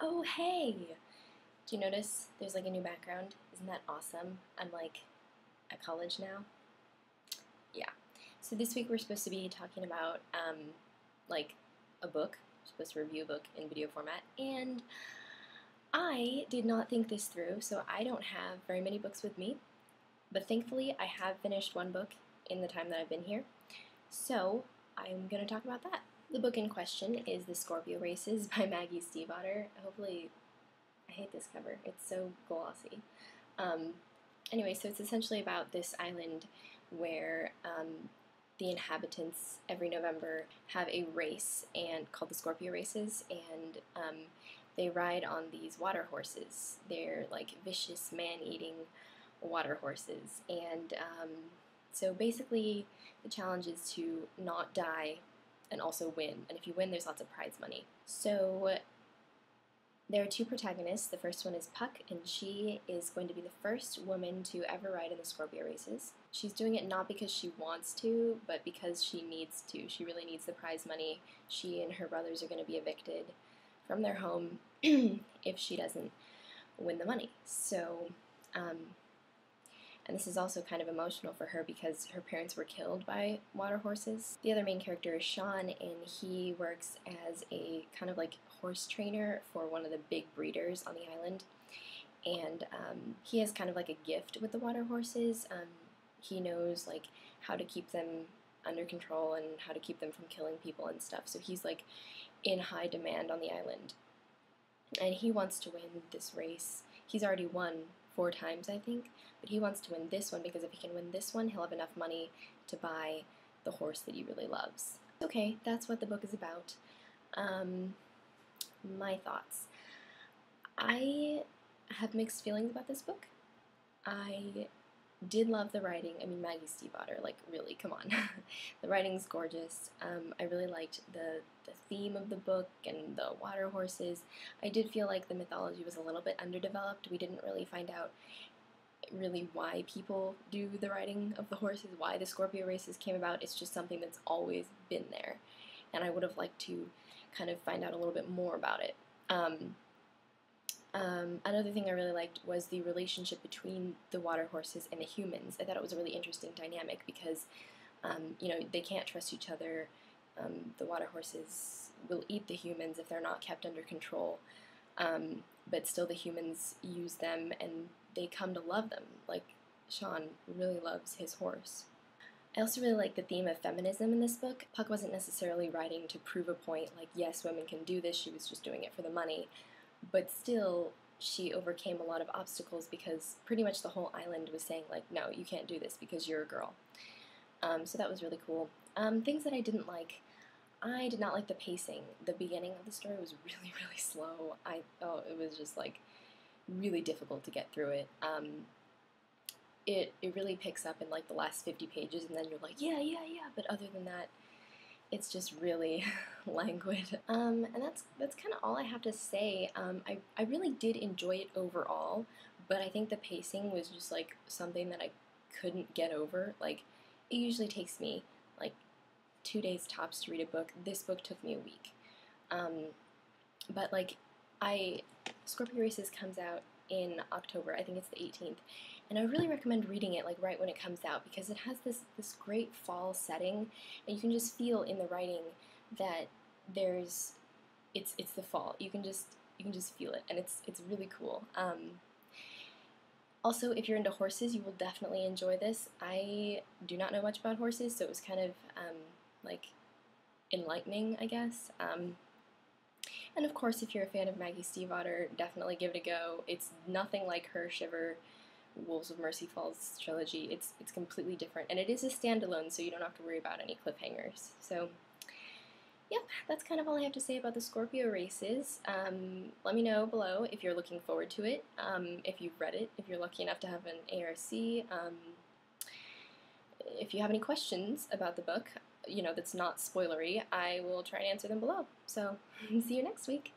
Oh, hey! Do you notice there's like a new background? Isn't that awesome? I'm like at college now. Yeah. So this week we're supposed to be talking about like a book. We're supposed to review a book in video format, and I did not think this through, so I don't have very many books with me. But thankfully, I have finished one book in the time that I've been here. So I'm going to talk about that. The book in question is The Scorpio Races by Maggie Steifvater. Hopefully, I hate this cover. It's so glossy. Um, anyway, so it's essentially about this island where the inhabitants every November have a race and called the Scorpio Races, and they ride on these water horses. They're like vicious, man-eating water horses, and so basically the challenge is to not die and also win. And if you win, there's lots of prize money. So there are two protagonists. The first one is Puck, and she is going to be the first woman to ever ride in the Scorpio races. She's doing it not because she wants to, but because she needs to. She really needs the prize money. She and her brothers are going to be evicted from their home if she doesn't win the money. So, and this is also kind of emotional for her because her parents were killed by water horses. The other main character is Sean, and he works as a kind of like horse trainer for one of the big breeders on the island. And he has kind of like a gift with the water horses. He knows like how to keep them under control and how to keep them from killing people and stuff. So he's like in high demand on the island. And he wants to win this race. He's already won 4 times, I think, but he wants to win this one because if he can win this one, he'll have enough money to buy the horse that he really loves. Okay, that's what the book is about. My thoughts. I have mixed feelings about this book. I did love the writing. I mean, Maggie Steifvater, like, really, come on. The writing's gorgeous. I really liked the theme of the book and the water horses. I did feel like the mythology was a little bit underdeveloped. We didn't really find out really why people do the riding of the horses, why the Scorpio races came about. It's just something that's always been there, and I would have liked to kind of find out a little bit more about it. Another thing I really liked was the relationship between the water horses and the humans. I thought it was a really interesting dynamic because, they can't trust each other. The water horses will eat the humans if they're not kept under control, but still the humans use them and they come to love them. Like, Sean really loves his horse. I also really like the theme of feminism in this book. Puck wasn't necessarily writing to prove a point, like, yes, women can do this, she was just doing it for the money. But still, she overcame a lot of obstacles because pretty much the whole island was saying, like, no, you can't do this because you're a girl. So that was really cool. Things that I didn't like. I did not like the pacing. The beginning of the story was really, really slow. It was just, like, really difficult to get through it. It really picks up in, like, the last 50 pages, and then you're like, yeah, but other than that, it's just really languid. And that's kind of all I have to say. I really did enjoy it overall, but I think the pacing was just like something that I couldn't get over. Like, it usually takes me like 2 days tops to read a book. This book took me a week. But like, Scorpio Races comes out in October. I think it's the 18th. And I really recommend reading it like right when it comes out because it has this great fall setting, and you can just feel in the writing that it's the fall. You can just feel it, and it's really cool. Also, if you're into horses, you will definitely enjoy this. I do not know much about horses, so it was kind of like enlightening, I guess. And of course, if you're a fan of Maggie Steifvater, definitely give it a go. It's nothing like her Shiver, Wolves of Mercy Falls trilogy. It's completely different, and it is a standalone, so you don't have to worry about any cliffhangers. So, yep, that's kind of all I have to say about the Scorpio races. Let me know below if you're looking forward to it, if you've read it, if you're lucky enough to have an ARC. If you have any questions about the book, that's not spoilery, I will try and answer them below. So, see you next week.